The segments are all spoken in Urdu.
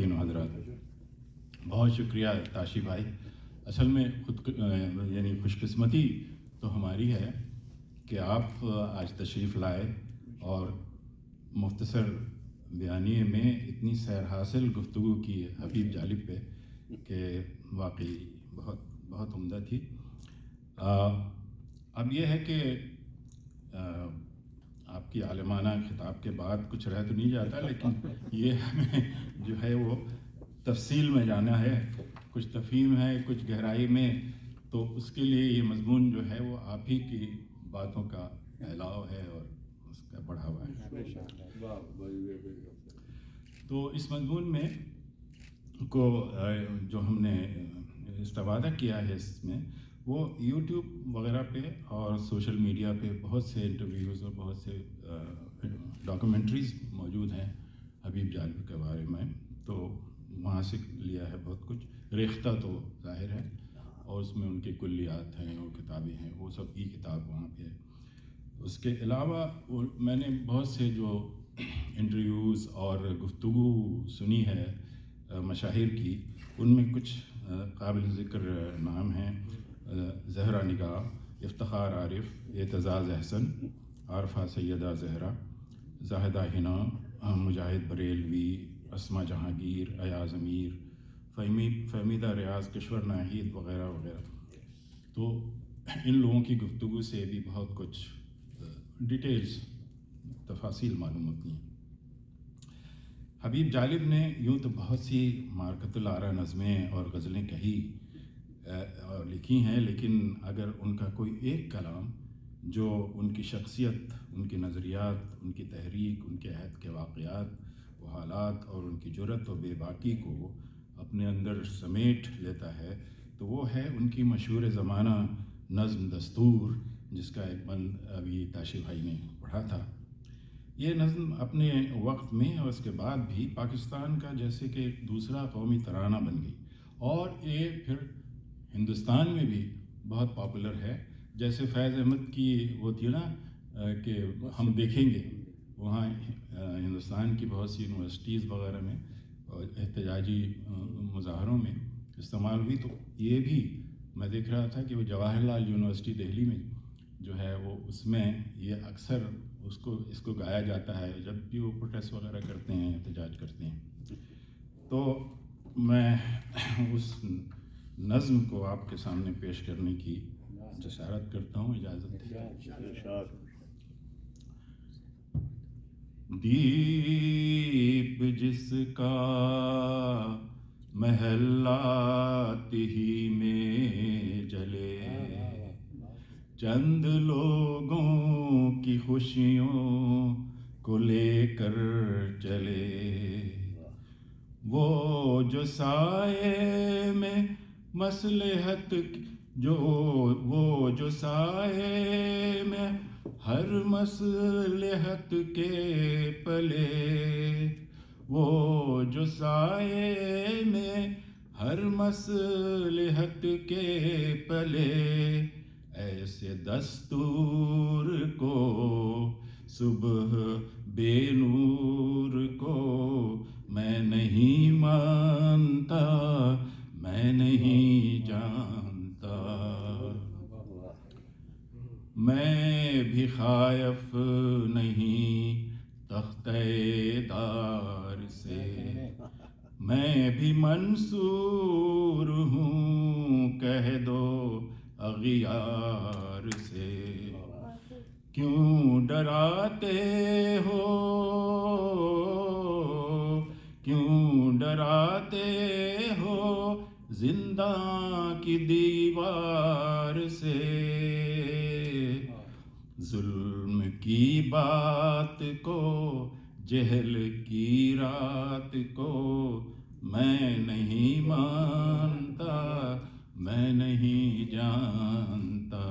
خواتین و حضرات، بہت شکریہ تاشی بھائی. اصل میں یعنی خوش قسمتی تو ہماری ہے کہ آپ آج تشریف لائے اور مختصر بیانیے میں اتنی سیر حاصل گفتگو کی حبیب جالب پہ کہ واقعی بہت بہت عمدہ تھی. اب یہ ہے کہ آپ کی عالمانہ خطاب کے بعد کچھ رہ تو نہیں جاتا، لیکن یہ ہمیں جو ہے وہ تفصیل میں جانا ہے، کچھ تفہیم ہے، کچھ گہرائی میں، تو اس کے لیے یہ مضمون جو ہے وہ آپ ہی کی باتوں کا پھیلاؤ ہے اور اس کا بڑھاوا ہے. تو اس مضمون میں کو جو ہم نے استفادہ کیا ہے اس میں، وہ یوٹیوب وغیرہ پہ اور سوشل میڈیا پہ بہت سے انٹرویوز اور بہت سے ڈاکومنٹریز موجود ہیں حبیب جالب کے بارے میں، تو وہاں سے لیا ہے بہت کچھ. ریختہ تو ظاہر ہے، اور اس میں ان کی کلیات ہیں اور کتابیں ہیں، وہ سب کی کتاب وہاں پہ ہے. اس کے علاوہ میں نے بہت سے جو انٹرویوز اور گفتگو سنی ہے مشاہیر کی، ان میں کچھ قابل ذکر نام ہیں: زہرا نگاہ، افتخار عارف، اعتزاز احسن، عارفہ سیدہ زہرا، زاہدہ حنا، مجاہد بریلوی، اسما جہانگیر، ایاز امیر، فہمیدہ ریاض کشور ناہید وغیرہ وغیرہ. تو ان لوگوں کی گفتگو سے بھی بہت کچھ ڈیٹیلز، تفاصیل معلوم ہوتی ہیں. حبیب جالب نے یوں تو بہت سی مارکۃ الآرا نظمیں اور غزلیں کہی اور لکھی ہیں، لیکن اگر ان کا کوئی ایک کلام جو ان کی شخصیت، ان کی نظریات، ان کی تحریک، ان کے عہد کے واقعات و حالات اور ان کی جرأت و بے باکی کو اپنے اندر سمیٹ لیتا ہے، تو وہ ہے ان کی مشہور زمانہ نظم دستور، جس کا ایک بند ابھی تاشی بھائی نے پڑھا تھا. یہ نظم اپنے وقت میں اور اس کے بعد بھی پاکستان کا جیسے کہ ایک دوسرا قومی ترانہ بن گئی، اور یہ پھر ہندوستان میں بھی بہت پاپولر ہے. جیسے فیض احمد کی وہ تھی نا کہ ہم دیکھیں گے، وہاں ہندوستان کی بہت سی یونیورسٹیز وغیرہ میں احتجاجی مظاہروں میں استعمال ہوئی. تو یہ بھی میں دیکھ رہا تھا کہ وہ جواہر لال یونیورسٹی دہلی میں جو ہے وہ اس میں یہ اکثر اس کو گایا جاتا ہے جب بھی وہ پروٹیسٹ وغیرہ کرتے ہیں، احتجاج کرتے ہیں. تو میں اس نظم کو آپ کے سامنے پیش کرنے کی جسارت کرتا ہوں، اجازت دیجیے. دیپ جس کا محلات ہی میں جلے، چند لوگوں کی خوشیوں کو لے کر چلے، وہ جو سائے میں مصلحت جو سائے میں ہر مصلحت کے پلے، وہ جو سائے میں ہر مصلحت کے پلے، ایسے دستور کو صبح بے نور کو میں نہیں مانتا، میں نہیں جانتا. میں بھی خائف نہیں تختہ دار سے، میں بھی منصور ہوں کہہ دو اغیار سے. کیوں ڈراتے ہو، کیوں ڈراتے ہو زنداں کی دیوار سے، ظلم کی بات کو، جہل کی رات کو میں نہیں مانتا، میں نہیں جانتا.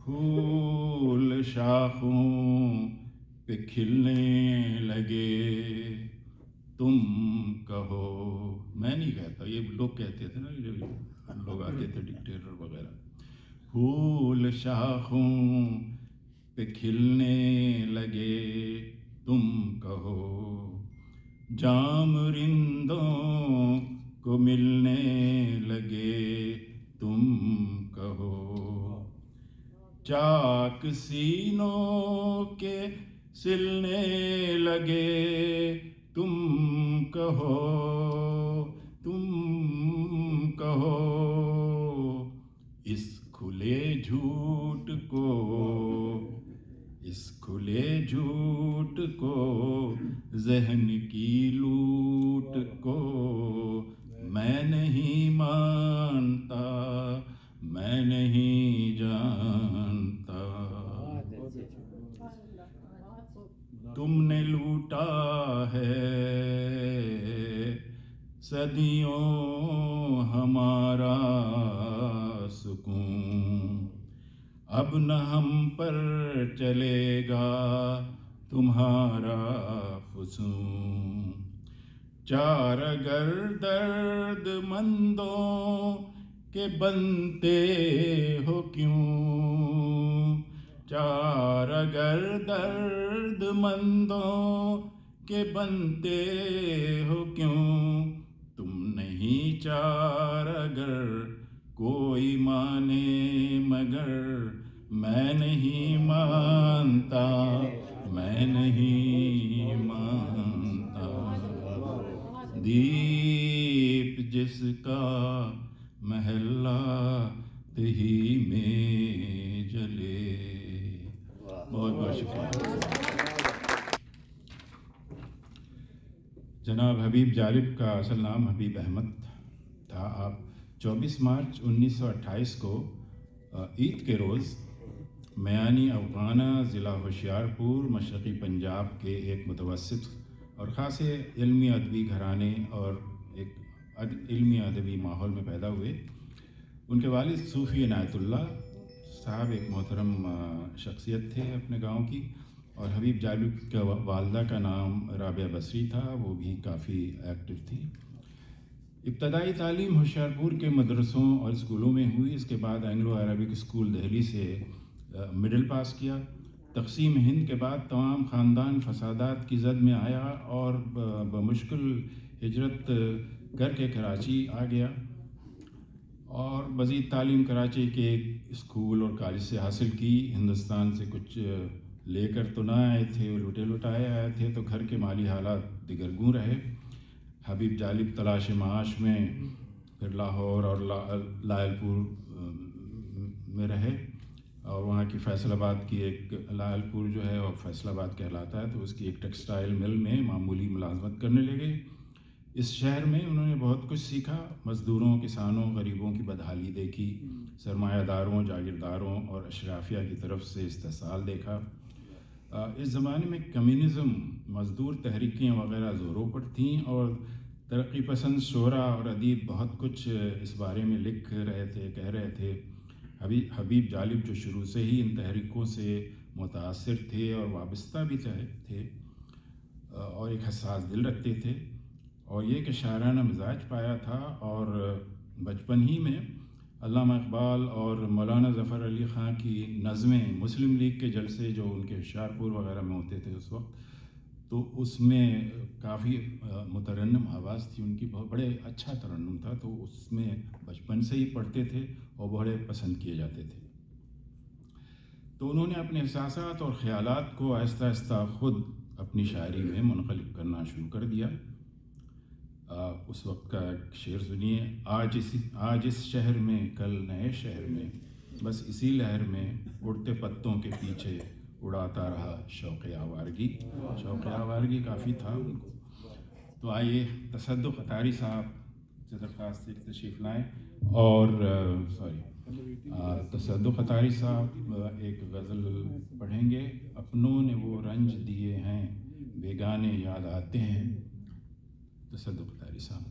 پھول شاخوں پہ کھلنے لگے تم کہو، میں نہیں کہتا، یہ لوگ کہتے تھے نا، جو لوگ آتے تھے ڈکٹیٹر وغیرہ. پھول شاخوں پہ کھلنے لگے تم کہو، جام رندوں کو ملنے لگے تم کہو، چاک سینوں کے سلنے لگے تم کہو، تم کہو، اس کھلے جھوٹ کو، اس کھلے جھوٹ کو، ذہن کی لوٹ کو میں نہیں مانتا، میں نہیں جانتا۔ تم نے لوٹا ہے صدیوں ہمارا سکون، اب نہ ہم پر چلے گا تمہارا فسون۔ چار اگر درد مندوں کے بنتے ہو کیوں، چار اگر درد مندوں کے بنتے ہو کیوں، تم نہیں چار اگر کوئی مانے مگر میں نہیں مانتا، میں نہیں مانتا۔ دیپ جس کا محلہ ہی میں جلے۔ بہت بہت شکریہ۔ جناب حبیب جالب کا اصل نام حبیب احمد تھا۔ آپ 24 مارچ 1928 کو عید کے روز میانی افغانہ ضلع ہوشیارپور مشرقی پنجاب کے ایک متوسط اور خاصے علمی ادبی گھرانے اور ایک علمی ادبی ماحول میں پیدا ہوئے۔ ان کے والد صوفی عنایت اللہ صاحب ایک محترم شخصیت تھے اپنے گاؤں کی، اور حبیب جالب کا والدہ کا نام رابعہ بصری تھا، وہ بھی کافی ایکٹیو تھی۔ ابتدائی تعلیم ہوشیارپور کے مدرسوں اور اسکولوں میں ہوئی، اس کے بعد اینگلو عربک اسکول دہلی سے مڈل پاس کیا۔ تقسیم ہند کے بعد تمام خاندان فسادات کی زد میں آیا اور بمشکل ہجرت کر کے کراچی آ گیا، اور مزید تعلیم کراچی کے ایک اسکول اور کالج سے حاصل کی۔ ہندوستان سے کچھ لے کر تو نہ آئے تھے، لوٹے لٹائے آئے تھے، تو گھر کے مالی حالات دگرگوں رہے۔ حبیب جالب تلاش معاش میں پھر لاہور اور لائل پور میں رہے، اور وہاں کی فیصل آباد کی ایک لائل پور جو ہے وہ فیصل آباد کہلاتا ہے، تو اس کی ایک ٹیکسٹائل مل میں معمولی ملازمت کرنے لگے۔ اس شہر میں انہوں نے بہت کچھ سیکھا، مزدوروں، کسانوں، غریبوں کی بدحالی دیکھی، سرمایہ داروں، جاگیرداروں اور اشرافیہ کی طرف سے استحصال دیکھا۔ اس زمانے میں کمیونزم، مزدور تحریکیں وغیرہ زوروں پر تھیں، اور ترقی پسند شعراء اور ادیب بہت کچھ اس بارے میں لکھ رہے تھے، کہہ رہے تھے۔ حبیب جالب جو شروع سے ہی ان تحریکوں سے متاثر تھے اور وابستہ بھی تھے، اور ایک حساس دل رکھتے تھے، اور یہ کہ شاعرانہ مزاج پایا تھا، اور بچپن ہی میں علامہ اقبال اور مولانا ظفر علی خاں کی نظمیں، مسلم لیگ کے جلسے جو ان کے ہوشیارپور وغیرہ میں ہوتے تھے اس وقت، تو اس میں کافی مترنم آواز تھی ان کی، بہت بڑے اچھا ترنم تھا، تو اس میں بچپن سے ہی پڑھتے تھے اور بڑے پسند کیے جاتے تھے۔ تو انہوں نے اپنے احساسات اور خیالات کو آہستہ آہستہ خود اپنی شاعری میں منقلب کرنا شروع کر دیا۔ اس وقت کا ایک شعر سنیے: آج اس شہر میں، کل نئے شہر میں، بس اسی لہر میں اڑتے پتوں کے پیچھے اڑاتا رہا شوق آوارگی۔ شوق آوارگی کافی تھا ان کو۔ تو آئیے تصدق اطاری صاحب سے درخواست تشریف لائیں، اور تصدق اطاری صاحب ایک غزل پڑھیں گے: اپنوں نے وہ رنج دیے ہیں، بیگانے یاد آتے ہیں۔ تصدق اطاری صاحب۔